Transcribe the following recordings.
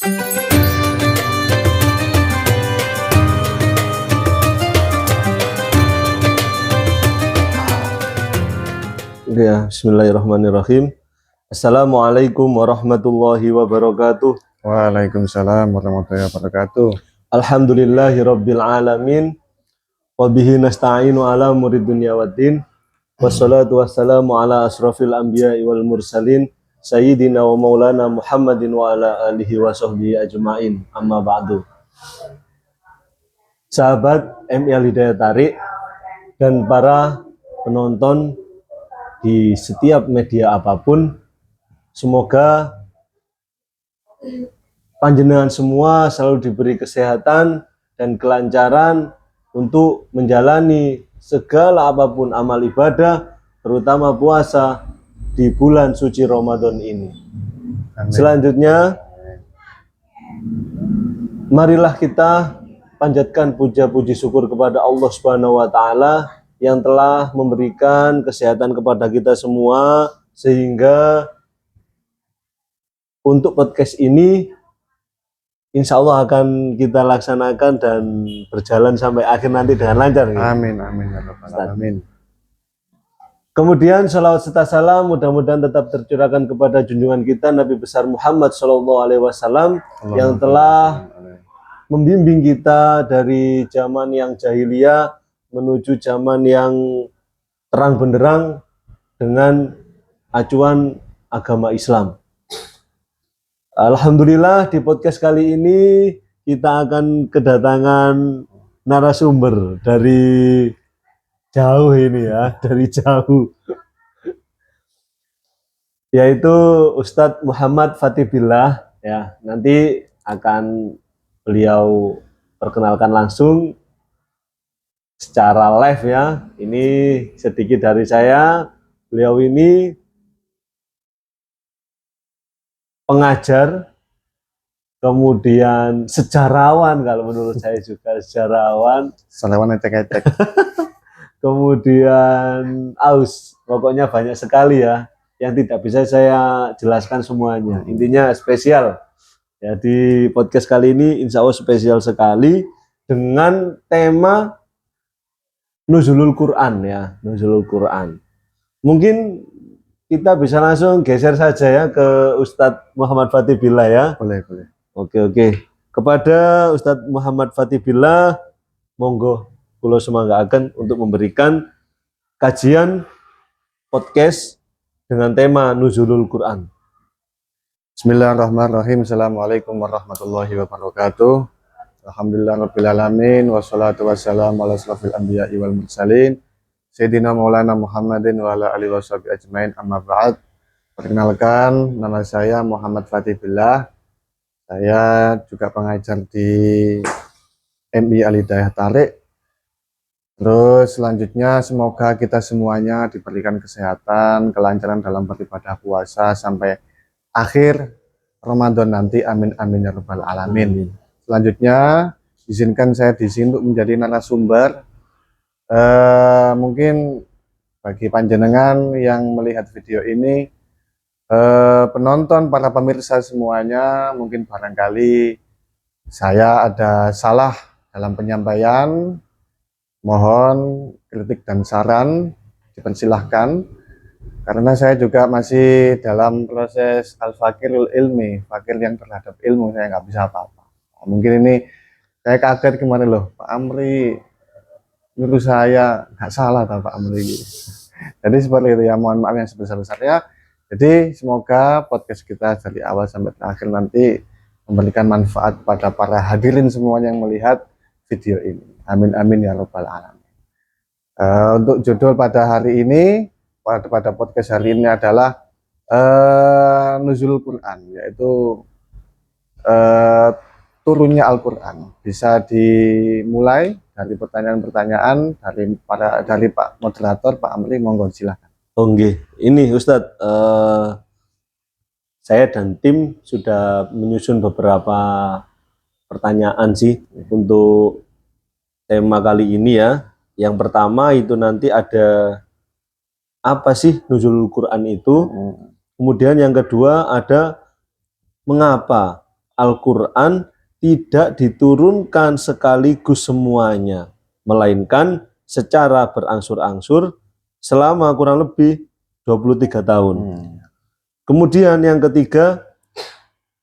Ya, bismillahirrahmanirrahim. Assalamualaikum warahmatullahi wabarakatuh. Waalaikumsalam warahmatullahi wabarakatuh. Alhamdulillahirabbil alamin. Wa bihi nasta'inu ala umuri dunya waddin. Wassalatu wassalamu ala asrafil anbiya'i wal mursalin sayyidina wa maulana Muhammadin wa ala alihi wa sahbihi ajma'in. Amma ba'du. Sahabat MI Hidayat Tarik dan para penonton di setiap media apapun, semoga panjenengan semua selalu diberi kesehatan dan kelancaran untuk menjalani segala apapun amal ibadah, terutama puasa di bulan suci Ramadan ini. Amin. Selanjutnya, marilah kita panjatkan puja-puji syukur kepada Allah Subhanahu wa Ta'ala yang telah memberikan kesehatan kepada kita semua, sehingga untuk podcast ini insya Allah akan kita laksanakan dan berjalan sampai akhir nanti dengan lancar. Amin, amin, ya rabbal alamin. Kemudian salawat serta salam mudah-mudahan tetap tercurahkan kepada junjungan kita Nabi besar Muhammad SAW yang telah membimbing kita dari zaman yang jahiliyah menuju zaman yang terang benderang dengan acuan agama Islam. Alhamdulillah di podcast kali ini kita akan kedatangan narasumber dari jauh ini ya, dari jauh. Yaitu Ustadz Muhammad Fatih Billah ya. Nanti akan beliau perkenalkan langsung secara live ya. Ini sedikit dari saya. Beliau ini pengajar, kemudian sejarawan, kalau menurut saya juga sejarawan. Salawan ecek-ecek. Kemudian pokoknya banyak sekali ya yang tidak bisa saya jelaskan semuanya. Intinya spesial. Ya, di podcast kali ini insya Allah spesial sekali dengan tema Nuzulul Quran ya, Nuzulul Quran. Mungkin kita bisa langsung geser saja ya ke Ustadz Muhammad Fatih Billah ya. Boleh, boleh. Oke. Kepada Ustadz Muhammad Fatih Billah, monggo kula semanggaken untuk memberikan kajian podcast dengan tema Nuzulul Quran. Bismillahirrahmanirrahim. Assalamualaikum warahmatullahi wabarakatuh. Alhamdulillahirabbil alamin wassalatu wassalamu ala asrofil anbiya'i wal mursalin sayyidina maulana Muhammadin wa ala alihi washabihi ajmain. Amma ba'd. Perkenalkan, nama saya Muhammad Fatih Billah. Saya juga pengajar di MI Hidayat Tarik. Terus selanjutnya semoga kita semuanya diberikan kesehatan, kelancaran dalam beribadah puasa sampai akhir Ramadan nanti. Amin amin ya rabbal alamin. Selanjutnya izinkan saya di sini untuk menjadi narasumber. Mungkin bagi panjenengan yang melihat video ini, penonton, para pemirsa semuanya, mungkin barangkali saya ada salah dalam penyampaian. Mohon kritik dan saran dipersilahkan, karena saya juga masih dalam proses al-fakirul ilmi, fakir yang terhadap ilmu, saya nggak bisa apa-apa. Mungkin ini saya kaget kemarin loh, Pak Amri nyuruh saya, nggak salah tak Pak Amri. Jadi seperti itu ya, mohon maaf yang sebesar-besarnya. Jadi semoga podcast kita dari awal sampai terakhir nanti memberikan manfaat pada para hadirin semuanya yang melihat video ini. Amin amin ya rabbal alamin. Untuk judul pada hari ini, pada podcast hari ini adalah Nuzulul Quran, yaitu turunnya Al-Quran. Bisa dimulai dari pertanyaan-pertanyaan dari Pak Moderator, Pak Amri, monggo silahkan. Oke, ini Ustadz, saya dan tim sudah menyusun beberapa pertanyaan sih untuk tema kali ini ya. Yang pertama itu nanti ada apa sih Nuzulul Quran itu. Kemudian yang kedua ada mengapa Al-Quran tidak diturunkan sekaligus semuanya, melainkan secara berangsur-angsur selama kurang lebih 23 tahun. Kemudian yang ketiga,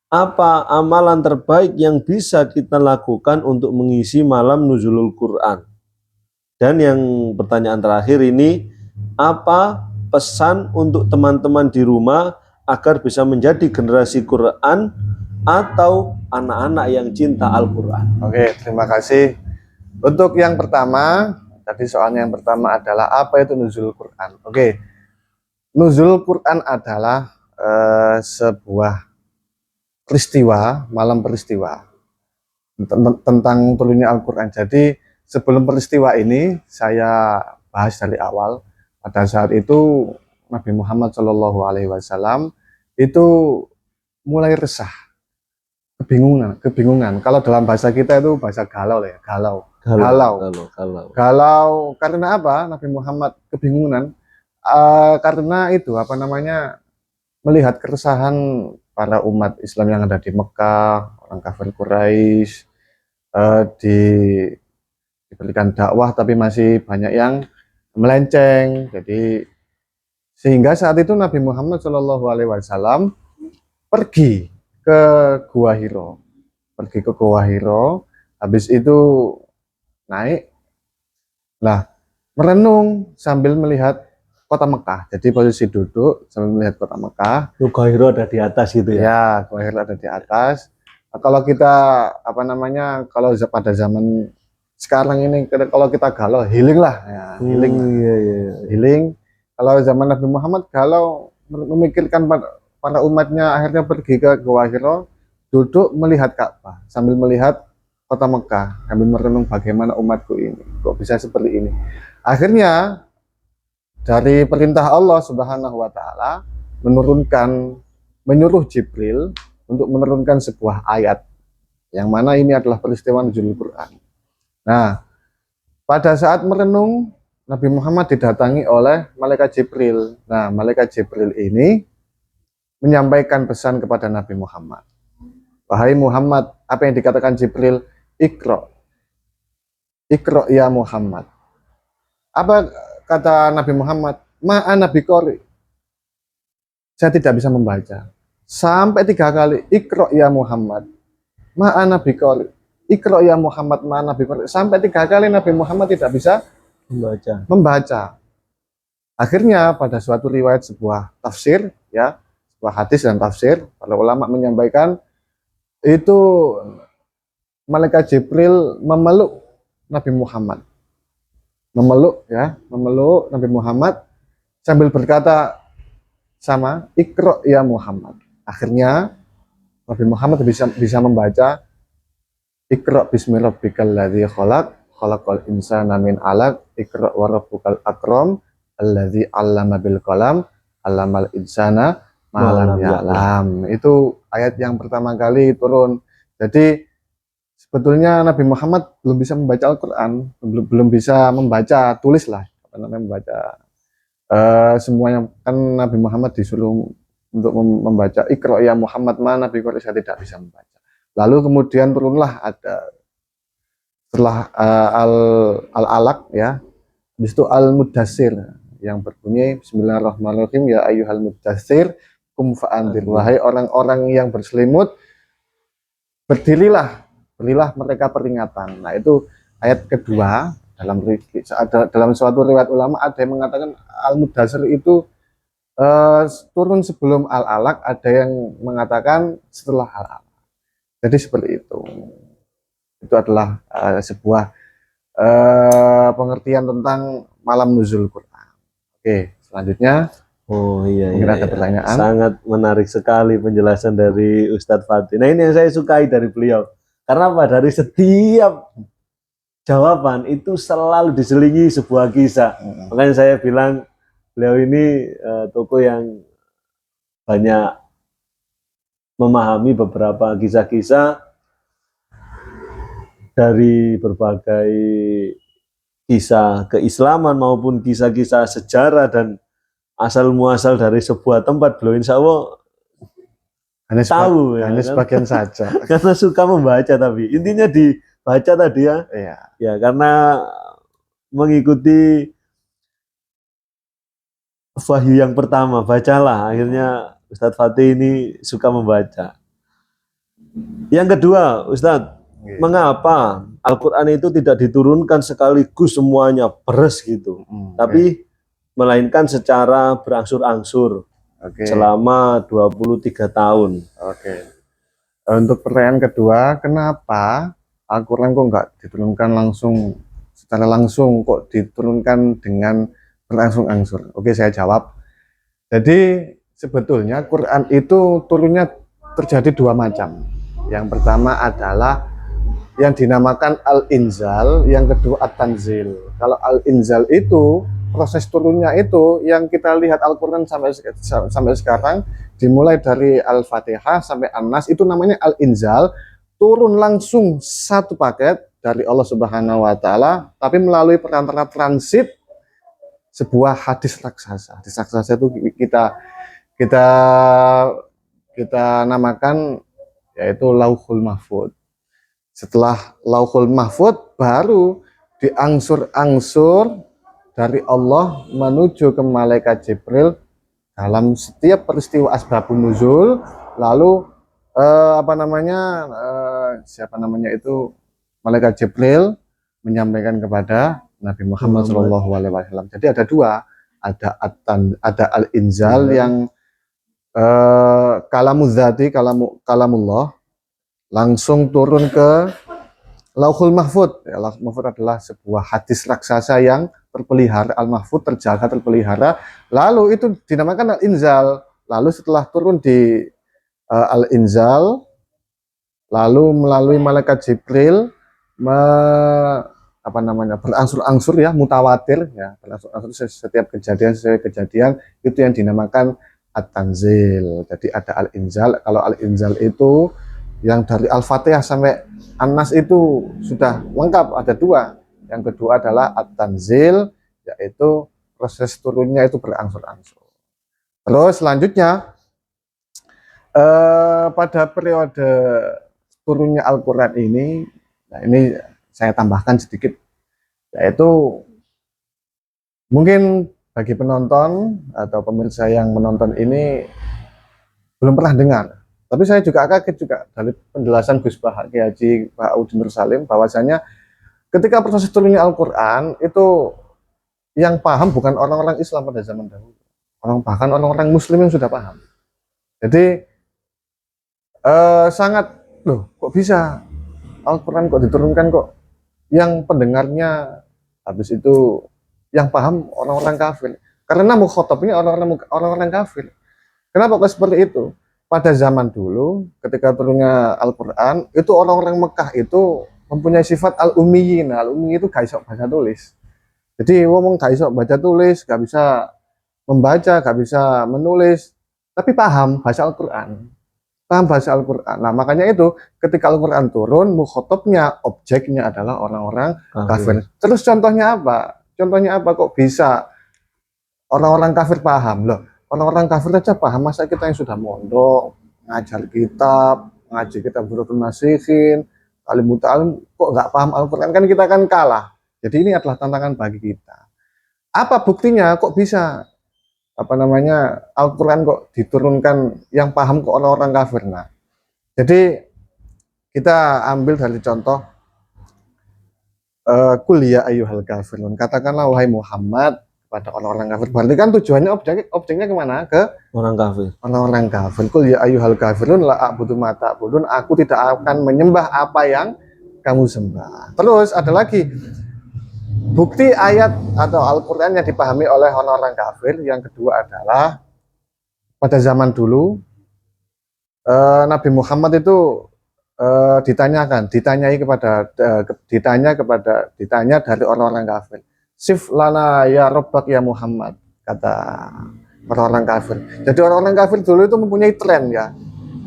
apa amalan terbaik yang bisa kita lakukan untuk mengisi malam nuzulul Quran? Dan yang pertanyaan terakhir ini, apa pesan untuk teman-teman di rumah agar bisa menjadi generasi Quran atau anak-anak yang cinta Al-Quran? Oke, terima kasih. Untuk yang pertama, tadi soalnya yang pertama adalah apa itu nuzul Quran. Oke, nuzul Quran adalah sebuah peristiwa, malam peristiwa tentang turunnya Al-Quran. Jadi sebelum peristiwa ini saya bahas dari awal. Pada saat itu Nabi Muhammad SAW itu mulai resah, kebingungan. Kalau dalam bahasa kita itu bahasa galau ya, galau. Karena apa? Nabi Muhammad kebingungan karena itu melihat keresahan para umat Islam yang ada di Mekah, orang kafir Quraisy, diberikan dakwah tapi masih banyak yang melenceng. Jadi sehingga saat itu Nabi Muhammad SAW pergi ke Gua Hiro, habis itu naik, merenung sambil melihat kota Mekah. Jadi posisi duduk sambil melihat kota Mekah. Gua Hiro ada di atas gitu ya? Ya, Gua Hiro ada di atas. Kalau kita kalau pada zaman sekarang ini, kalau kita galau, healing lah, ya, healing. Healing. Kalau zaman Nabi Muhammad galau, memikirkan para umatnya, akhirnya pergi ke Gua Hiro, duduk melihat Ka'bah sambil melihat kota Mekah, sambil merenung bagaimana umatku ini kok bisa seperti ini. Akhirnya dari perintah Allah Subhanahu wa taala menyuruh Jibril untuk menurunkan sebuah ayat yang mana ini adalah peristiwa nuzul Quran. Nah, pada saat merenung, Nabi Muhammad didatangi oleh malaikat Jibril. Nah, malaikat Jibril ini menyampaikan pesan kepada Nabi Muhammad. Wahai Muhammad, apa yang dikatakan Jibril? Iqra ya Muhammad. Apa kata Nabi Muhammad? Ma'ana biqori. Saya tidak bisa membaca. Sampai 3 kali. Iqra ya Muhammad. Ma'ana biqori. Iqra ya Muhammad, ma'ana biqori. Sampai 3 kali Nabi Muhammad tidak bisa membaca. Akhirnya pada suatu riwayat sebuah tafsir, ya, sebuah hadis dan tafsir, para ulama menyampaikan itu malaikat Jibril memeluk Nabi Muhammad. Memeluk Nabi Muhammad sambil berkata sama, Iqra ya Muhammad. Akhirnya Nabi Muhammad bisa membaca Iqra bismi rabbikal ladzi khalaq, khalaqal insana min 'alaq, Iqra wa rabbukal akram, alladzi 'allama bil qalam, 'allamal insana ma lam ya'lam. Itu ayat yang pertama kali turun. Jadi sebetulnya Nabi Muhammad belum bisa membaca Al-Quran, belum bisa membaca tulis lah, membaca semuanya. Kan Nabi Muhammad disuruh untuk membaca Iqra ya Muhammad, mana Nabi Quraisy tidak bisa membaca. Lalu kemudian turunlah ada setelah Al-Alaq, ya, habis itu Al-Mudassir yang berbunyi Bismillahirrahmanirrahim, ya ayyuhal mudassir kum fa'andir. Wahai orang-orang yang berselimut, berilah mereka peringatan. Nah, itu ayat kedua. Dalam suatu riwayat ulama ada yang mengatakan Al-Mudassir itu turun sebelum Al-Alaq, ada yang mengatakan setelah Al-Alaq. Jadi seperti itu. Itu adalah sebuah pengertian tentang malam nuzul Quran. Oke, selanjutnya. Oh iya, ada pertanyaan. Sangat menarik sekali penjelasan dari Ustadz Fatih. Nah, ini yang saya sukai dari beliau. Karena apa? Dari setiap jawaban itu selalu diselingi sebuah kisah. Makanya saya bilang beliau ini tokoh yang banyak memahami beberapa kisah-kisah dari berbagai kisah keislaman maupun kisah-kisah sejarah dan asal muasal dari sebuah tempat. Beliau insya Allah tahu ya hanya kan? sebagian saja. Karena suka membaca, tapi intinya dibaca tadi ya. Iya. Ya karena mengikuti wahyu yang pertama, bacalah. Akhirnya Ustadz Fatih ini suka membaca. Yang kedua, Ustadz, Iya. mengapa Al-Quran itu tidak diturunkan sekaligus semuanya beres gitu, tapi melainkan secara berangsur-angsur Oke. selama 23 tahun. Oke. Untuk pertanyaan kedua, kenapa Al-Quran kok nggak diturunkan langsung secara langsung, kok diturunkan dengan berangsur-angsur? Oke, saya jawab. Jadi sebetulnya Quran itu turunnya terjadi dua macam. Yang pertama adalah yang dinamakan Al-Inzal, yang kedua At-Tanzil. Kalau Al-Inzal itu proses turunnya itu yang kita lihat Al-Quran sampai sekarang, dimulai dari Al-Fatihah sampai An-Nas, itu namanya Al-Inzal, turun langsung satu paket dari Allah Subhanahu wa Ta'ala, tapi melalui perantara transit sebuah hadis raksasa. Hadis raksasa itu kita namakan yaitu Lauhul Mahfud. Setelah Lauhul Mahfud baru diangsur-angsur dari Allah menuju ke malaikat Jibril dalam setiap peristiwa asbabun nuzul. Lalu malaikat Jibril menyampaikan kepada Nabi Muhammad SAW. Jadi ada dua, ada Al-Inzal yang kalamuzati, kalamullah, langsung turun ke Lauhul Mahfud. Lauhul Mahfud adalah sebuah hadis raksasa yang terpelihara, Al-Mahfud terjaga, terpelihara. Lalu itu dinamakan Al-Inzal. Lalu setelah turun di Al-Inzal, lalu melalui malaikat Jibril berangsur-angsur ya, mutawatir ya, berangsur-angsur setiap kejadian itu yang dinamakan At-Tanzil. Jadi ada Al-Inzal. Kalau Al-Inzal itu yang dari Al-Fatihah sampai An-Nas itu sudah lengkap, ada dua. Yang kedua adalah At-Tanzil, yaitu proses turunnya itu berangsur-angsur. Terus selanjutnya pada periode turunnya Al-Quran ini, nah ini saya tambahkan sedikit, yaitu mungkin bagi penonton atau pemirsa yang menonton ini belum pernah dengar. Tapi saya juga kaget juga dari penjelasan Gus Baha Kiai Haji Bahauddin Nur Salim, bahwasanya ketika proses turunnya Al-Quran itu yang paham bukan orang-orang Islam pada zaman dahulu, bahkan orang-orang Muslim yang sudah paham. Jadi sangat, loh kok bisa Al-Quran kok diturunkan kok yang pendengarnya habis itu yang paham orang-orang kafir, karena mukhatabnya orang-orang kafir. Kenapa kok seperti itu? Pada zaman dulu ketika turunnya Al-Quran itu orang-orang Mekah itu mempunyai sifat al-ummiyin. Al-ummi itu gak bisa baca tulis. Jadi ngomong gak bisa baca tulis, gak bisa membaca, gak bisa menulis, tapi paham bahasa Al-Quran. Paham bahasa Al-Quran. Nah makanya itu ketika Al-Quran turun, mukhatabnya, objeknya adalah orang-orang kafir. Terus contohnya apa? Contohnya apa kok bisa orang-orang kafir paham? Loh, orang-orang kafir aja paham, masa kita yang sudah mondok, ngajar kitab, ngaji kitab Burdun Nasihin, alim muta'alim, kok nggak paham Al-Quran? Kan kita kan kalah. Jadi ini adalah tantangan bagi kita. Apa buktinya? Kok bisa Al-Quran kok diturunkan yang paham ke orang-orang kafir? Nah, jadi kita ambil dari contoh Qul ya ayyuhal kafirun, katakanlah wahai Muhammad pada orang-orang kafir. Berarti kan tujuannya objeknya kemana? Ke orang kafir. Orang-orang kafir. Qul ya ayyuhal kafirun la a'budu ma ta'budun, aku tidak akan menyembah apa yang kamu sembah. Terus ada lagi bukti ayat atau Al-Quran yang dipahami oleh orang-orang kafir. Yang kedua adalah pada zaman dulu Nabi Muhammad itu ditanya dari orang-orang kafir. Sif lana ya Rabbak ya Muhammad, kata orang-orang kafir. Jadi orang-orang kafir dulu itu mempunyai tren ya.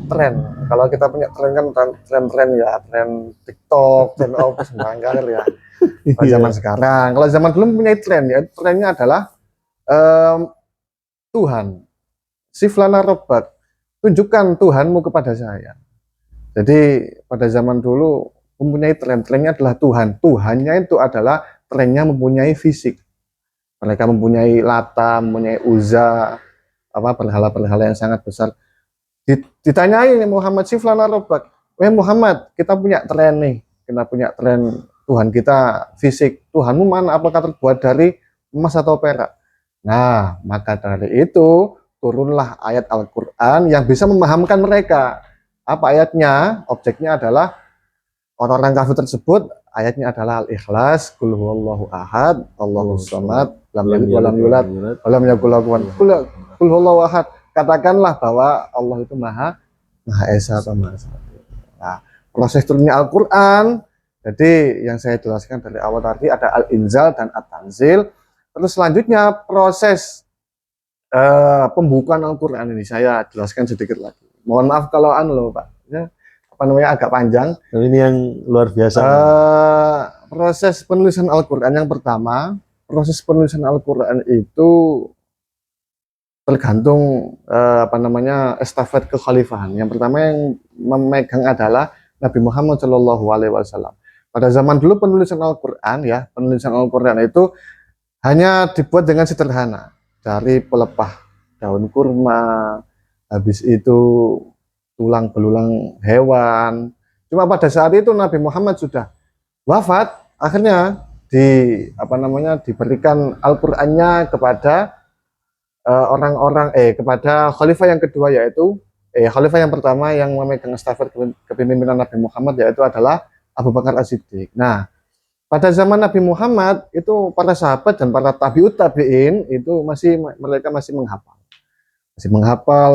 Tren. Kalau kita punya tren kan tren ya, tren TikTok, tren apa sembarangan ya. Pada zaman sekarang, kalau zaman dulu mempunyai tren ya, trennya adalah Tuhan. Sif lana Rabbak. tunjukkan Tuhanmu kepada saya. Jadi pada zaman dulu mempunyai trennya adalah Tuhan. Tuhannya itu adalah trennya mempunyai fisik. Mereka mempunyai Lata, mempunyai Uzza, berhala-berhala yang sangat besar. Ditanyai Muhammad Siflana Robak, Muhammad, kita punya tren nih, kita punya tren Tuhan kita fisik. Tuhanmu mana? Apakah terbuat dari emas atau perak? Nah, maka dari itu turunlah ayat Al-Quran yang bisa memahamkan mereka. Apa ayatnya? Objeknya adalah orang-orang kafir tersebut. Ayatnya adalah Al-Ikhlas, Qul huwallahu ahad, Allahus samad, lam yalid walam yulad, walam yakul lahu kufuwan ahad. Qul huwallahu ahad. Katakanlah bahwa Allah itu Maha Esa atau Maha Satu. Nah, proses turunnya Al-Quran. Jadi yang saya jelaskan dari awal tadi ada Al-Inzal dan At-Tanzil. Terus selanjutnya proses pembukaan Al-Quran ini saya jelaskan sedikit lagi. Mohon maaf kalau Pak, ya, agak panjang. Tapi ini yang luar biasa. Proses penulisan Al-Quran yang pertama, proses penulisan Al-Quran itu tergantung estafet kekhalifahan. Yang pertama yang memegang adalah Nabi Muhammad SAW. Pada zaman dulu penulisan Al-Quran itu hanya dibuat dengan sederhana, dari pelepah daun kurma, habis itu tulang belulang hewan. Cuma pada saat itu Nabi Muhammad sudah wafat, akhirnya diberikan Al-Qur'annya kepada kepada khalifah yang kedua, yaitu khalifah yang pertama yang memegang estafet kepemimpinan Nabi Muhammad yaitu adalah Abu Bakar As-Siddiq. Nah, pada zaman Nabi Muhammad itu para sahabat dan para tabi'ut tabi'in itu mereka masih menghafal,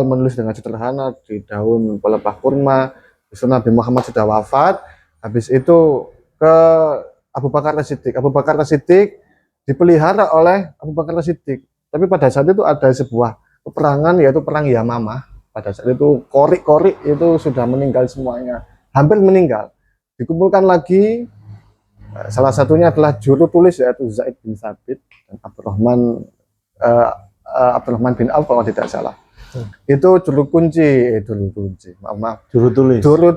menulis dengan sederhana di daun pelepah kurma. Terus Nabi Muhammad sudah wafat, habis itu ke Abu Bakar As-Siddiq. Abu Bakar As-Siddiq dipelihara oleh Abu Bakar As-Siddiq. Tapi pada saat itu ada sebuah peperangan, yaitu perang Yamamah. Pada saat itu korik-korik itu sudah meninggal semuanya, hampir meninggal. Dikumpulkan lagi, salah satunya adalah juru tulis yaitu Zaid bin Thabit dan Abdurrahman bin Auf kalau tidak salah. Itu juru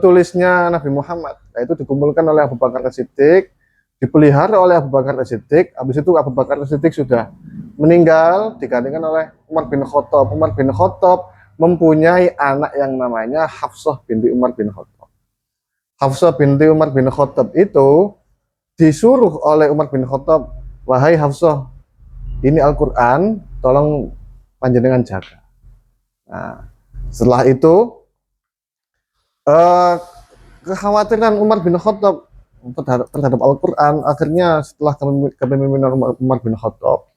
tulisnya Nabi Muhammad. Nah, itu dikumpulkan oleh Abu Bakar As-Siddiq, dipelihara oleh Abu Bakar As-Siddiq. Habis itu Abu Bakar As-Siddiq sudah meninggal, digantikan oleh Umar bin Khattab. Umar bin Khattab mempunyai anak yang namanya Hafsah binti Umar bin Khattab. Hafsah binti Umar bin Khattab itu disuruh oleh Umar bin Khattab, wahai Hafsah, ini Al-Quran, tolong panjenengan jaga. Nah, setelah itu kekhawatiran Umar bin Khattab terhadap Al-Quran, akhirnya setelah kepemimpinan Umar bin Khattab,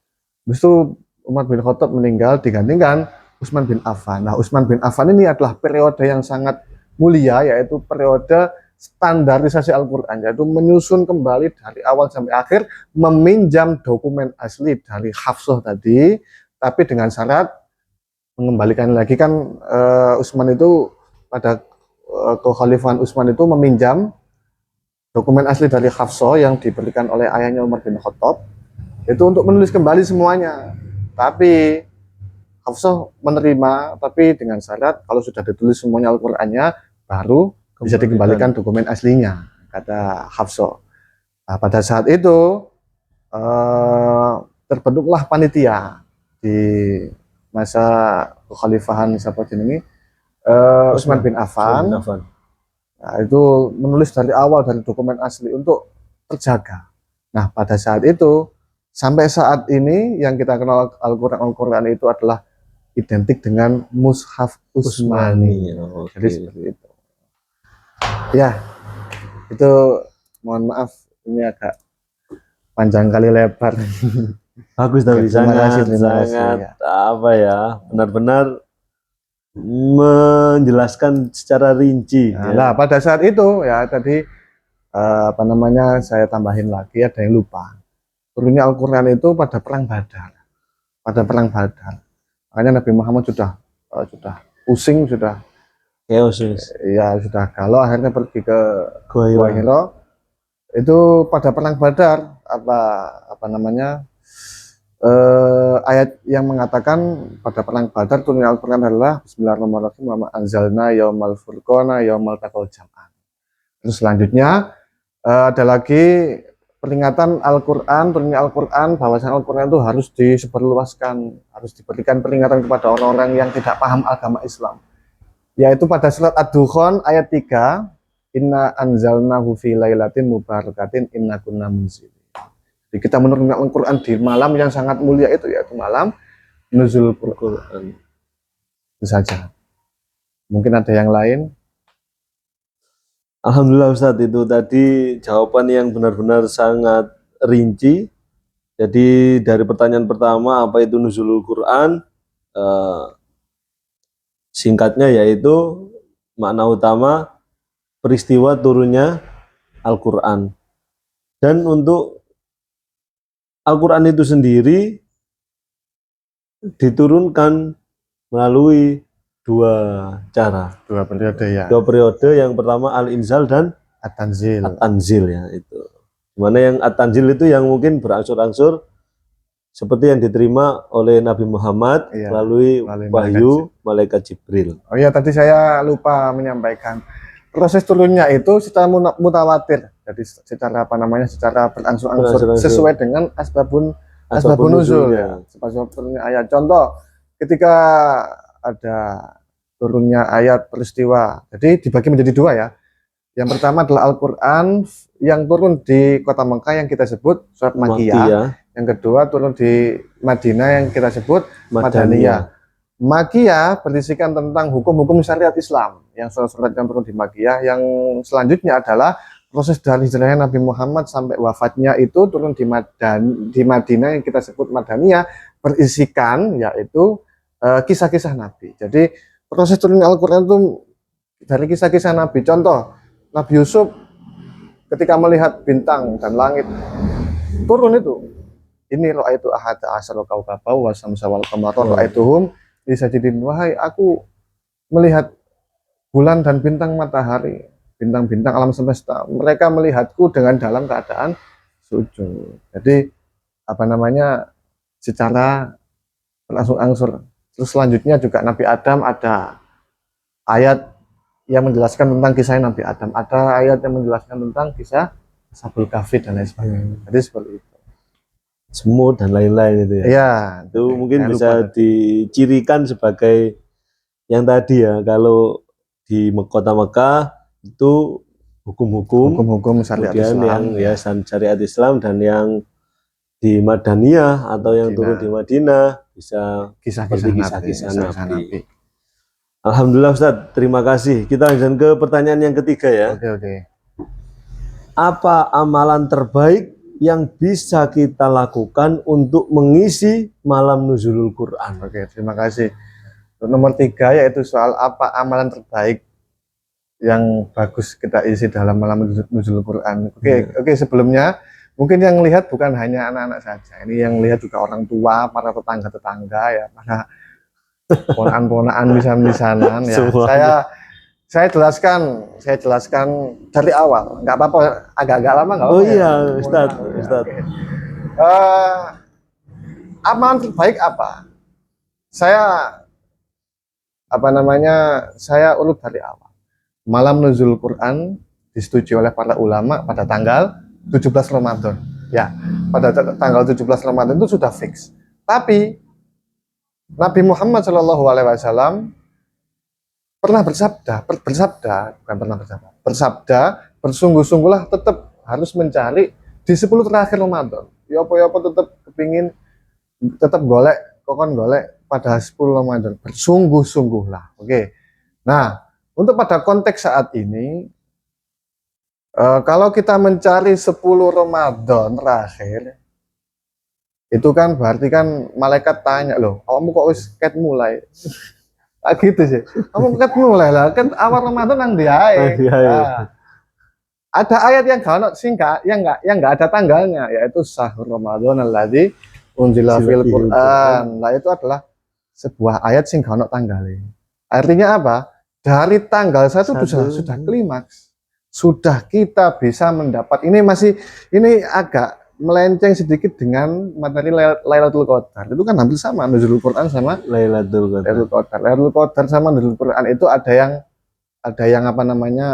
itu Umar bin Khattab meninggal, digantikan Utsman bin Affan. Nah, Utsman bin Affan ini adalah periode yang sangat mulia, yaitu periode standarisasi Al-Quran, yaitu menyusun kembali dari awal sampai akhir, meminjam dokumen asli dari Hafsah tadi, tapi dengan syarat mengembalikan lagi. Kan Utsman itu pada kekhalifahan Utsman itu meminjam dokumen asli dari Hafsah yang diberikan oleh ayahnya Umar bin Khattab, itu untuk menulis kembali semuanya. Tapi Hafsah menerima, tapi dengan syarat kalau sudah ditulis semuanya Al-Qur'annya baru bisa dikembalikan dokumen aslinya, kata Hafsah. Nah, pada saat itu terbentuklah panitia di masa kekhalifahan seperti ini, Utsman bin Affan. Nah, itu menulis dari awal dari dokumen asli untuk terjaga. Nah, pada saat itu sampai saat ini yang kita kenal Al-Quran itu adalah identik dengan Mushaf Utsmani. Jadi seperti itu. Ya, itu mohon maaf ini agak panjang kali lebar. Bagus, tapi sangat ya. Benar-benar menjelaskan secara rinci. Nah, pada saat itu ya tadi saya tambahin lagi, ada yang lupa. Turunnya Al-Quran itu pada perang Badar. Makanya Nabi Muhammad sudah pusing, sudah galau, akhirnya pergi ke Gua Hira. Itu pada perang Badar, ayat yang mengatakan pada perang Badar turunnya Al-Quran adalah Bismillahirrahmanirrahim wa ma anzalna yaumal furqana yaumal taqal jam'an. Terus selanjutnya ada lagi peringatan Al-Quran, turunnya Al-Quran, bahwasanya Al-Quran itu harus disebarluaskan, harus diberikan peringatan kepada orang-orang yang tidak paham agama Islam. Yaitu pada surat Ad-Dukhan ayat 3, Inna anzalnahu fi lailatin mubarakatin inna kunna munzilin. Jadi kita menurunkan Al-Quran di malam yang sangat mulia itu, yaitu malam nuzul Quran. Itu saja. Mungkin ada yang lain. Alhamdulillah Ustadz, itu tadi jawaban yang benar-benar sangat rinci. Jadi dari pertanyaan pertama, apa itu nuzulul Quran, singkatnya yaitu makna utama peristiwa turunnya Al-Quran. Dan untuk Al-Quran itu sendiri diturunkan melalui dua cara, Dua periode ya. dua periode. Yang pertama Al-Inzal dan At-Tanzil. At-Tanzil ya itu. Dimana yang At-Tanzil itu yang mungkin berangsur-angsur seperti yang diterima oleh Nabi Muhammad melalui wahyu malaikat Jibril. Oh iya, tadi saya lupa menyampaikan. Proses turunnya itu secara mutawatir. Jadi secara apa namanya? Secara berangsur-angsur sesuai dengan asbabun nuzul ya. Sebab turunnya ayat. Contoh, ketika ada turunnya ayat peristiwa. Jadi dibagi menjadi dua ya. Yang pertama adalah Al-Quran yang turun di kota Mekah yang kita sebut surat Makkiyah. Yang kedua turun di Madinah yang kita sebut Madaniyah. Makkiyah berisikan tentang hukum-hukum syariat Islam. Yang surat-surat yang turun di Makkiyah. Yang selanjutnya adalah proses dari hijrahnya Nabi Muhammad sampai wafatnya itu turun di Madinah yang kita sebut Madaniyah, berisikan yaitu kisah-kisah Nabi. Jadi proses turunnya Al-Quran itu dari kisah-kisah Nabi. Contoh, Nabi Yusuf ketika melihat bintang dan langit turun itu, ini ra'aitu ahada asyara kaukabau wa syamsa wal qamara ra'aituhum li sajidin. Wahai aku melihat bulan dan bintang matahari, bintang-bintang alam semesta, mereka melihatku dengan dalam keadaan sujud. Jadi apa namanya, secara berangsur-angsur. Terus selanjutnya juga Nabi Adam, ada ayat yang menjelaskan tentang kisah Nabi Adam, ada ayat yang menjelaskan tentang kisah Ashabul Kahfi dan lain sebagainya. Jadi seperti itu. Semut dan lain-lain itu ya. Iya, itu mungkin bisa dicirikan sebagai yang tadi ya, kalau di kota Mekah itu hukum-hukum syariat Islam, yang syariat Islam, dan yang di Madaniyah atau yang turun di Madinah bisa kisah-kisah Nabi. Alhamdulillah Ustadz, terima kasih. Kita lanjutkan ke pertanyaan yang ketiga ya. Oke. Apa amalan terbaik yang bisa kita lakukan untuk mengisi malam nuzulul Quran? Oke, terima kasih. Nomor 3 yaitu soal apa amalan terbaik yang bagus kita isi dalam malam nuzulul Quran. Oke, sebelumnya mungkin yang lihat bukan hanya anak-anak saja. Ini yang lihat juga orang tua, para tetangga-tetangga ya, para ponakan-ponakan misan-misanan ya. Saya jelaskan dari awal. Nggak apa-apa, agak-agak lama nggak apa-apa. Oh iya, Ustaz. Okay. Amalan terbaik apa? Saya urut dari awal. Malam nuzul Quran disetujui oleh para ulama pada tanggal 17 Ramadan. Ya, pada tanggal 17 Ramadan itu sudah fix. Tapi Nabi Muhammad SAW pernah bersabda, bersungguh-sungguhlah tetap harus mencari di 10 terakhir Ramadan. Yopo-yopo tetap golek pada 10 Ramadan. Bersungguh-sungguhlah. Oke. Nah, untuk pada konteks saat ini, kalau kita mencari 10 Ramadan terakhir, itu kan berarti kan malaikat tanya, loh, kamu kok ket mulai? Gitu sih. Kamu ket mulai lah, kan awal Ramadan yang diae. Nah, ada ayat yang singkat, yang enggak ada tanggalnya, yaitu syahrul Ramadan alladzi unzila fil Quran. Nah, itu adalah sebuah ayat sing gak ono tanggalnya. Artinya apa? Dari tanggal 1 sudah klimaks. Sudah kita bisa mendapat, ini agak melenceng sedikit dengan materi Lailatul Qadar. Itu kan hampir sama, nuzulul Quran sama Lailatul Qadar. Lailatul Qadar. Lailatul Qadar sama nuzulul Quran itu ada yang apa namanya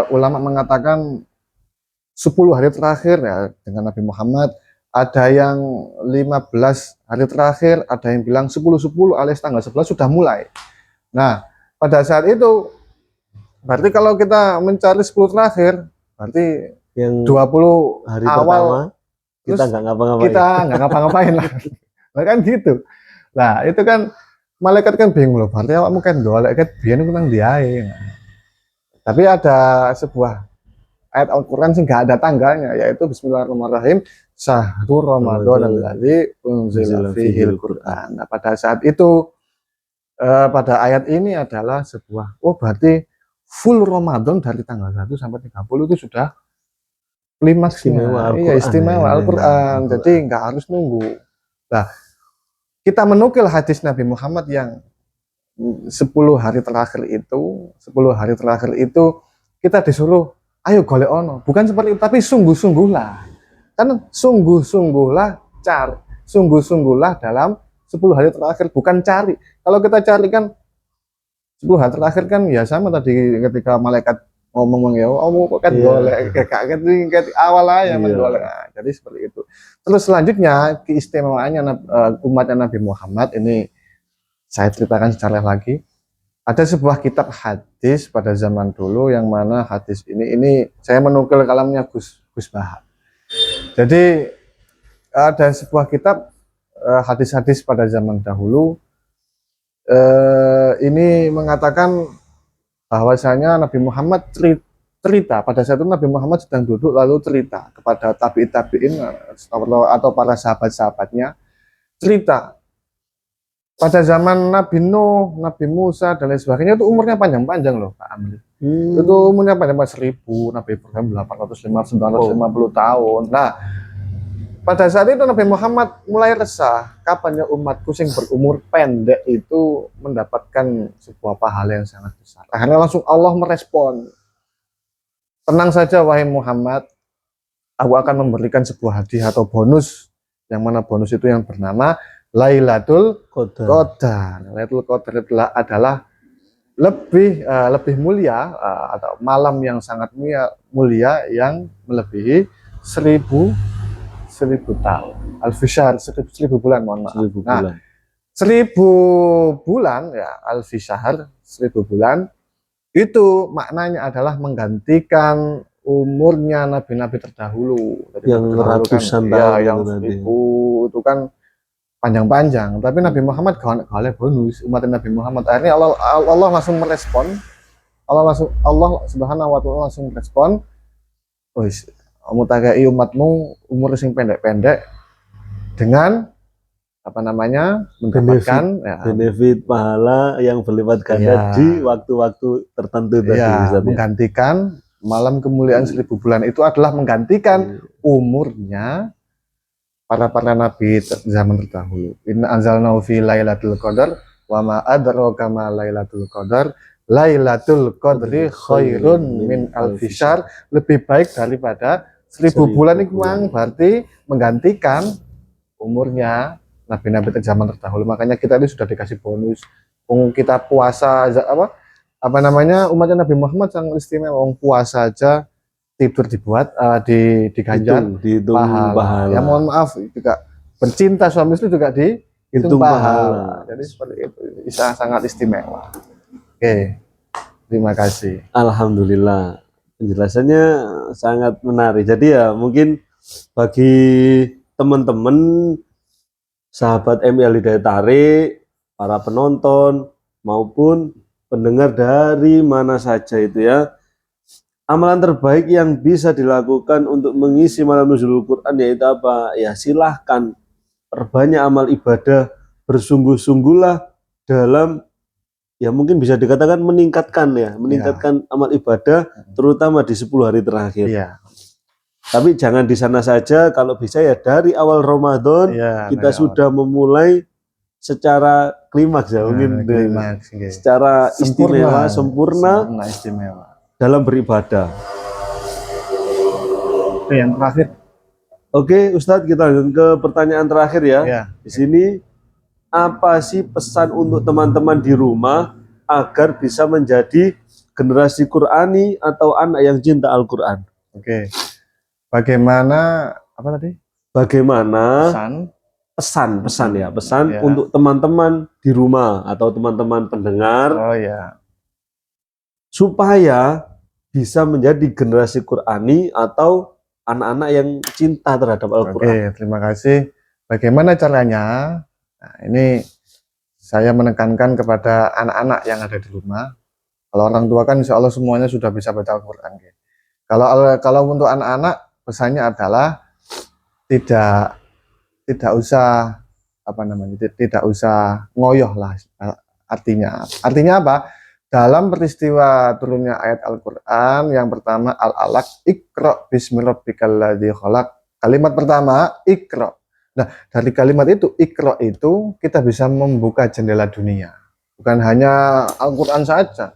ulama mengatakan 10 hari terakhir ya dengan Nabi Muhammad, ada yang 15 hari terakhir, ada yang bilang 10-10 alias tanggal 11 sudah mulai. Nah, pada saat itu berarti kalau kita mencari 10 terakhir, berarti Yang 20 hari awal pertama kita terus nggak ngapa-ngapain. kita nggak ngapa-ngapain lah. Nah, kan gitu. Nah, itu kan malaikat kan bingung loh, berarti awakmu kan golek ket biyen iku nang ndi ae. Tapi ada sebuah ayat Al-Qur'an sih nggak ada tanggalnya, yaitu Bismillahirrahmanirrahim, Syahrul Ramadan alladzi unzila fihil Qur'an. Nah, pada saat itu pada ayat ini adalah sebuah berarti full Ramadan dari tanggal 1 sampai 30 itu sudah klimaksnya. Iya, istimewa Al-Qur'an. Jadi nggak harus nunggu. Nah, kita menukil hadis Nabi Muhammad yang 10 hari terakhir itu kita disuruh ayo golek ono, bukan seperti itu, tapi sungguh-sungguhlah. Kan sungguh-sungguhlah dalam 10 hari terakhir, bukan cari. Kalau kita cari kan 10 hari terakhir kan ya sama tadi ketika malaikat ngomong ya kan golek kayak awal aja menggolek. Nah, jadi seperti itu. Terus selanjutnya keistimewaannya umatnya Nabi Muhammad ini saya ceritakan secara lagi. Ada sebuah kitab hadis pada zaman dulu yang mana hadis ini saya menukil kalamnya Gus Bahar. Jadi ada sebuah kitab hadis-hadis pada zaman dahulu ini mengatakan bahwasanya Nabi Muhammad cerita pada saat itu Nabi Muhammad sedang duduk lalu cerita kepada tabi'in atau para sahabat-sahabatnya, cerita pada zaman Nabi Nuh, Nabi Musa dan lain sebagainya itu umurnya panjang-panjang loh Pak Amri. Itu umurnya panjang 1000, Nabi Ibrahim 850 950 tahun. Nah, pada saat itu Nabi Muhammad mulai resah, kapan ya umatku sing berumur pendek itu mendapatkan sebuah pahala yang sangat besar. Akhirnya langsung Allah merespon, tenang saja wahai Muhammad, aku akan memberikan sebuah hadiah atau bonus, yang mana bonus itu yang bernama Lailatul Qadar. Lailatul Qadar adalah lebih mulia atau malam yang sangat mulia yang melebihi 1000 tahun. Al-Fisyahr 1000 bulan, mohon maaf. 1000 bulan. Nah, 1000 bulan ya, Al-Fisyahr 1000 bulan itu maknanya adalah menggantikan umurnya nabi-nabi terdahulu. Jadi yang ratusan tahun ya, yang 1000 itu kan panjang-panjang. Tapi Nabi Muhammad gak oleh bonus, umat Nabi Muhammad. Akhirnya Allah langsung merespon. Allah Subhanahu wa taala langsung merespon. Wis, kamu takai umatmu umur sing pendek-pendek dengan apa namanya mendapatkan benefit pahala yang berlipat ganda di waktu-waktu tertentu tadi. Menggantikan malam kemuliaan 1000 bulan itu adalah menggantikan umurnya para nabi zaman terdahulu. Inna anzalnahu fi lailatul qadar wa ma adraka ma lailatul qadar. Lailatul qadri khairun min alfi syahr, lebih baik daripada 1000 bulan itu berarti menggantikan umurnya nabi-nabi zaman terdahulu. Makanya kita ini sudah dikasih bonus. Kita puasa apa namanya umatnya Nabi Muhammad sangat istimewa. Puasa aja tidur dibuat diganjar pahala. Ya mohon maaf juga bercinta suami istri juga dihitung pahala. Jadi seperti itu sangat istimewa. Oke, terima kasih. Alhamdulillah, penjelasannya sangat menarik. Jadi ya mungkin bagi teman-teman sahabat ML Hidayat Tarik, para penonton maupun pendengar dari mana saja itu ya, amalan terbaik yang bisa dilakukan untuk mengisi malam nuzulul Quran yaitu apa? Ya silahkan perbanyak amal ibadah, bersungguh-sungguhlah dalam ya mungkin bisa dikatakan meningkatkan amal ibadah terutama di 10 hari terakhir. Ya. Tapi jangan di sana saja, kalau bisa ya dari awal Ramadan kita sudah memulai secara klimaks ya, mungkin secara istimewa, sempurna istimewa dalam beribadah. Oke, yang terakhir. Oke, Ustadz, kita lanjut ke pertanyaan terakhir ya. Ya. Di sini, apa sih pesan untuk teman-teman di rumah agar bisa menjadi generasi Qur'ani atau anak yang cinta Al-Quran? Oke. Bagaimana apa tadi? Bagaimana Pesan. pesan Ya. untuk teman-teman di rumah atau teman-teman pendengar Oh ya. supaya bisa menjadi generasi Qur'ani atau anak-anak yang cinta terhadap Al-Quran. Oke, terima kasih. Bagaimana caranya? Nah, ini saya menekankan kepada anak-anak yang ada di rumah. Kalau orang tua kan insya Allah semuanya sudah bisa baca Al-Quran. Kalau untuk anak-anak pesannya adalah tidak usah tidak usah ngoyoh lah, artinya apa, dalam peristiwa turunnya ayat Al-Quran yang pertama Al-Alaq, Iqra bismi rabbikal ladzi khalaq, kalimat pertama Iqra. Nah, dari kalimat itu Iqra itu kita bisa membuka jendela dunia, bukan hanya Al-Quran saja.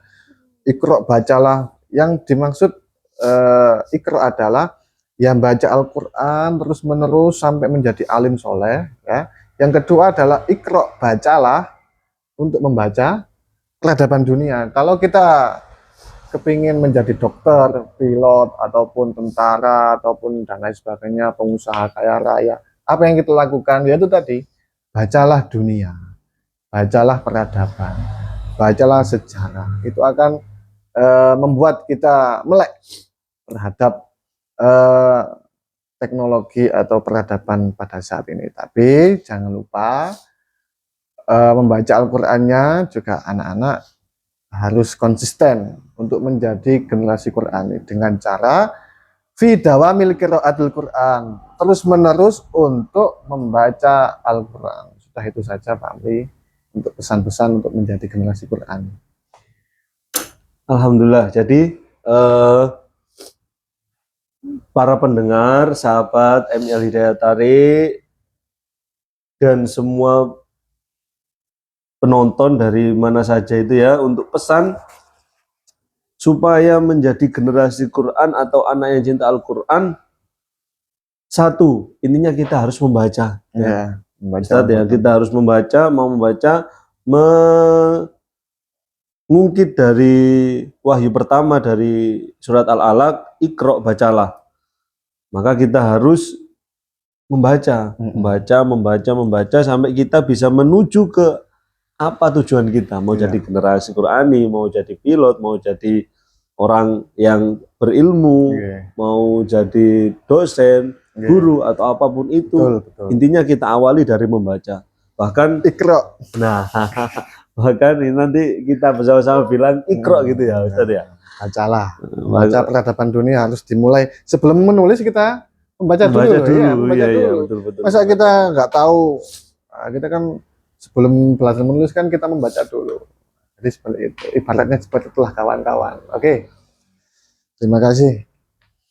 Iqra, bacalah. Yang dimaksud Iqra adalah yang baca Al-Quran terus menerus sampai menjadi alim soleh ya. Yang kedua adalah Iqra, bacalah untuk membaca peradaban dunia. Kalau kita kepingin menjadi dokter, pilot, ataupun tentara, ataupun dan lain sebagainya, pengusaha kaya raya, apa yang kita lakukan? Yaitu tadi, bacalah dunia, bacalah peradaban, bacalah sejarah. Itu akan membuat kita melek terhadap teknologi atau peradaban pada saat ini. Tapi jangan lupa membaca Al-Qur'annya juga anak-anak harus konsisten untuk menjadi generasi Qur'ani dengan cara fi dawamil qiraatil Qur'an, terus menerus untuk membaca Al-Qur'an. Sudah itu saja Pak Amri untuk pesan-pesan untuk menjadi generasi Qur'ani. Alhamdulillah. Jadi para pendengar, sahabat ML Hidayat Tari, dan semua penonton dari mana saja itu ya, untuk pesan supaya menjadi generasi Quran atau anak yang cinta Al-Quran, satu, intinya kita harus membaca. Ya, Ustaz, ya, kita harus membaca, mau membaca, mengungkit dari wahyu pertama dari surat Al-Alaq, Iqra, bacalah. Maka kita harus membaca sampai kita bisa menuju ke apa tujuan kita, mau jadi generasi Qur'ani, mau jadi pilot, mau jadi orang yang berilmu, mau jadi dosen, guru atau apapun itu. Betul. Intinya kita awali dari membaca. Bahkan Iqra. Nah, bahkan nanti kita bersama-sama bilang Iqra gitu ya, Ustaz ya. Bacalah. Baca peradaban dunia harus dimulai sebelum menulis, kita membaca dulu. Iya, betul. Masa kita nggak tahu, kita kan sebelum belajar menulis kan kita membaca dulu. Jadi seperti itu, ibaratnya seperti itulah kawan-kawan. Oke. Terima kasih.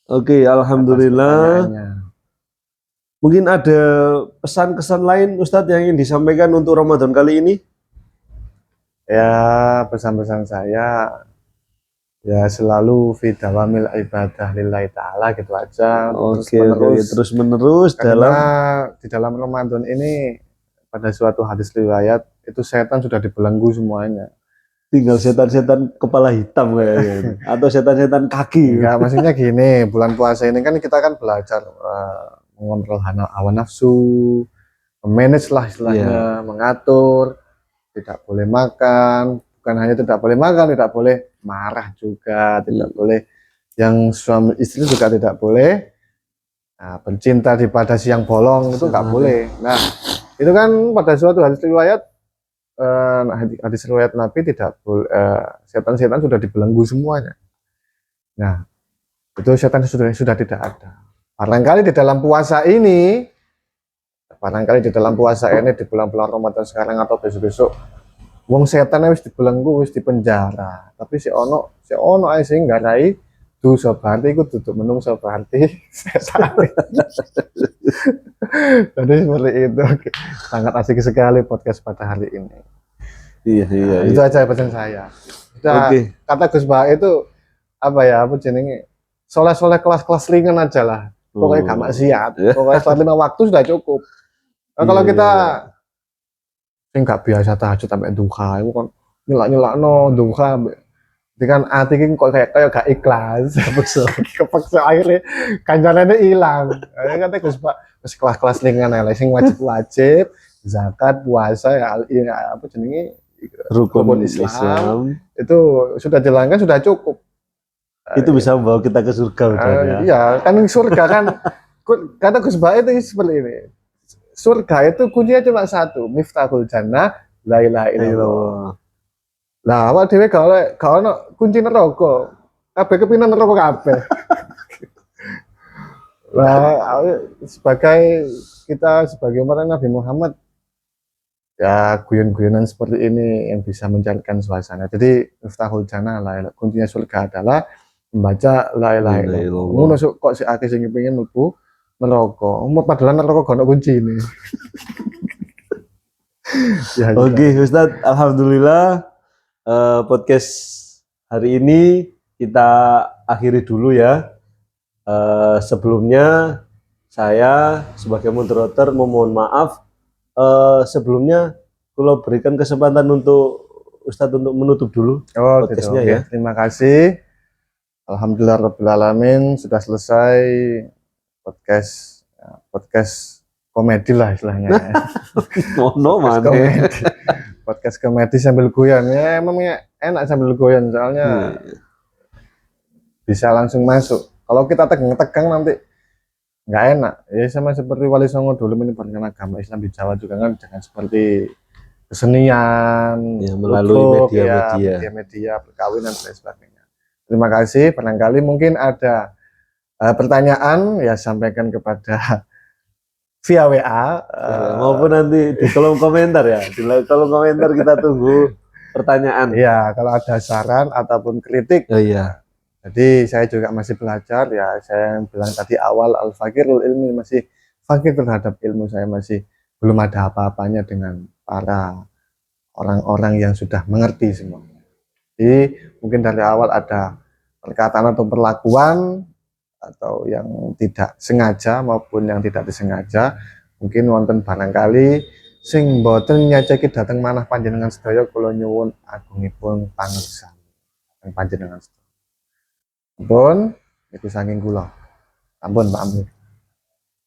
Oke, alhamdulillah. Mungkin ada pesan-kesan lain Ustadz yang ingin disampaikan untuk Ramadan kali ini? Ya, pesan-pesan saya ya selalu fi dawamil ibadah lillahi ta'ala, gitu aja. Terus menerus di dalam Ramadan ini, pada suatu hadis riwayat itu setan sudah dibelenggu semuanya. Tinggal setan-setan kepala hitam kayaknya atau setan-setan kaki. Enggak, maksudnya gini, bulan puasa ini kan kita kan belajar mengontrol hawa nafsu, manage lah istilahnya, mengatur, tidak boleh makan, bukan hanya tidak boleh makan, tidak boleh marah juga, tidak boleh, yang suami istri juga tidak boleh bercinta pada siang bolong, itu nggak boleh. Nah, itu kan pada suatu hadis riwayat Nabi tidak boleh, setan-setan sudah dibelenggu semuanya. Nah, itu setan sudah tidak ada. Barangkali di dalam puasa ini, di bulan-bulan Ramadan sekarang atau besok-besok, wong setan wis dibelenggu, wis dipenjara. Tapi si ono ae sing nggarai dosa berarti iku duduk menungso berarti setan. Jadi seperti itu. Sangat asik sekali podcast pada hari ini. Iya. Itu aja pesan saya. Kata Gus Bah itu apa jenenge? Soleh-soleh kelas-kelas ringan aja lah. pokoknya gak maksiat, pokoknya sholat 5 waktu sudah cukup. Nah, kalau kita nggak biasa tahajud sampai duha, itu kan nyelak no duha, itu kan hati kan kok kayak gak ikhlas, kepeksa akhirnya kancangannya hilang. Akhirnya kata Gus Pak, kelas-kelas lingkungan sing wajib, zakat, puasa ya apa jenenge rukun Islam itu sudah jalankan sudah cukup. Itu bisa membawa kita ke surga udah ya. Iya, kan surga kan kata Gus Pak itu seperti ini. Surga itu kuncinya cuma satu, miftahul jannah, la ilaha illallah. Lah awak dhewe gak ono kunci neraka. Kabeh kepingan neraka kabeh. Lah sebagai umat Nabi Muhammad ya guyon-guyonan seperti ini yang bisa mencairkan suasana. Jadi miftahul jannah, kuncinya surga adalah membaca la ilaha illallah. Ngono kok si akeh sing pengen mlebu neraka. Padahal neraka gak ono kuncine. Ya, Oke, Ustadz, alhamdulillah podcast hari ini kita akhiri dulu ya. Sebelumnya saya sebagai moderator memohon maaf. Sebelumnya kalau berikan kesempatan untuk Ustadz untuk menutup dulu podcastnya gitu. Ya. Terima kasih. Alhamdulillah rabbil alamin sudah selesai podcast komedi lah istilahnya. Podcast komedi sambil goyang ya, emangnya enak sambil goyang soalnya bisa langsung masuk. Kalau kita tegang-tegang nanti nggak enak. Ya sama seperti Wali Songo dulu menyebarkan agama Islam di Jawa juga kan, jangan seperti kesenian ya, melalui media perkawinan dan sebagainya. Terima kasih. Barangkali mungkin ada pertanyaan ya sampaikan kepada via WA maupun nanti di kolom komentar ya. Di kolom komentar kita tunggu pertanyaan. Ya, kalau ada saran ataupun kritik. Oh iya. Jadi saya juga masih belajar ya. Saya bilang tadi awal al-fakirul ilmi, masih fakir terhadap ilmu, saya masih belum ada apa-apanya dengan para orang-orang yang sudah mengerti semua. Jadi mungkin dari awal ada perkataan atau perlakuan atau yang tidak sengaja maupun yang tidak disengaja, mungkin wonten barangkali sing mboten nyaceki dateng manah panjenengan sedaya, kula nyuwun agungipun pangersan dateng panjenengan sedaya. Ampun itu saking kula. Ampun Pak Amir.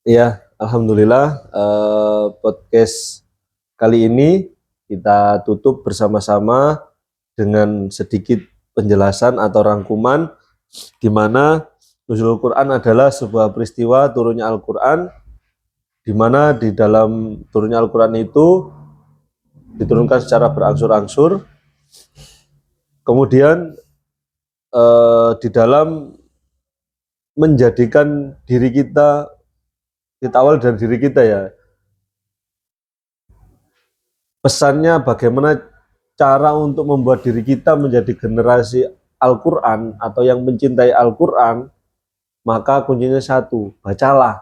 Iya, alhamdulillah podcast kali ini kita tutup bersama-sama dengan sedikit penjelasan atau rangkuman di mana Nuzulul Quran adalah sebuah peristiwa turunnya Al-Quran, di mana di dalam turunnya Al-Quran itu diturunkan secara berangsur-angsur, kemudian di dalam menjadikan diri kita awal dari diri kita ya. Pesannya bagaimana cara untuk membuat diri kita menjadi generasi Al-Quran atau yang mencintai Al-Quran, maka kuncinya satu, bacalah.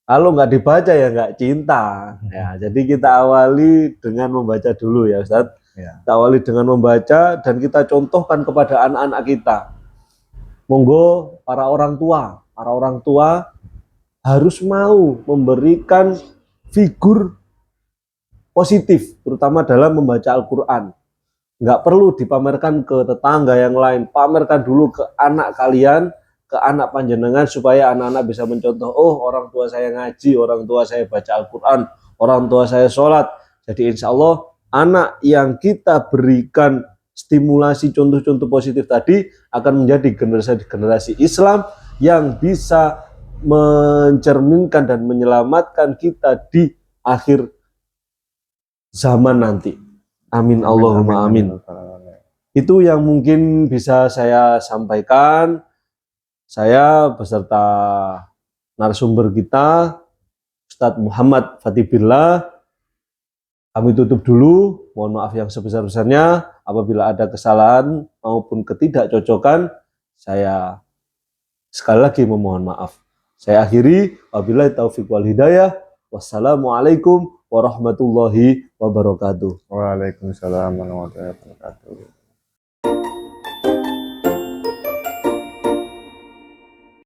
Kalau nggak dibaca ya nggak cinta. Ya, jadi kita awali dengan membaca dulu ya Ustadz. Ya. Kita awali dengan membaca dan kita contohkan kepada anak-anak kita. Monggo para orang tua harus mau memberikan figur positif, terutama dalam membaca Al-Quran. Nggak perlu dipamerkan ke tetangga yang lain, pamerkan dulu ke anak kalian, ke anak panjenengan, supaya anak-anak bisa mencontoh, oh orang tua saya ngaji, orang tua saya baca Al-Quran, orang tua saya sholat. Jadi insya Allah anak yang kita berikan stimulasi contoh-contoh positif tadi akan menjadi generasi Islam yang bisa mencerminkan dan menyelamatkan kita di akhir zaman nanti. Amin Allahumma amin. Itu yang mungkin bisa saya sampaikan. Saya beserta narasumber kita Ustadz Muhammad Fatih Billah, kami tutup dulu. Mohon maaf yang sebesar-besarnya apabila ada kesalahan maupun ketidakcocokan. Saya sekali lagi memohon maaf. Saya akhiri, wabillahi taufiq wal hidayah. Wassalamualaikum warahmatullahi wabarakatuh. Waalaikumsalam warahmatullahi wabarakatuh.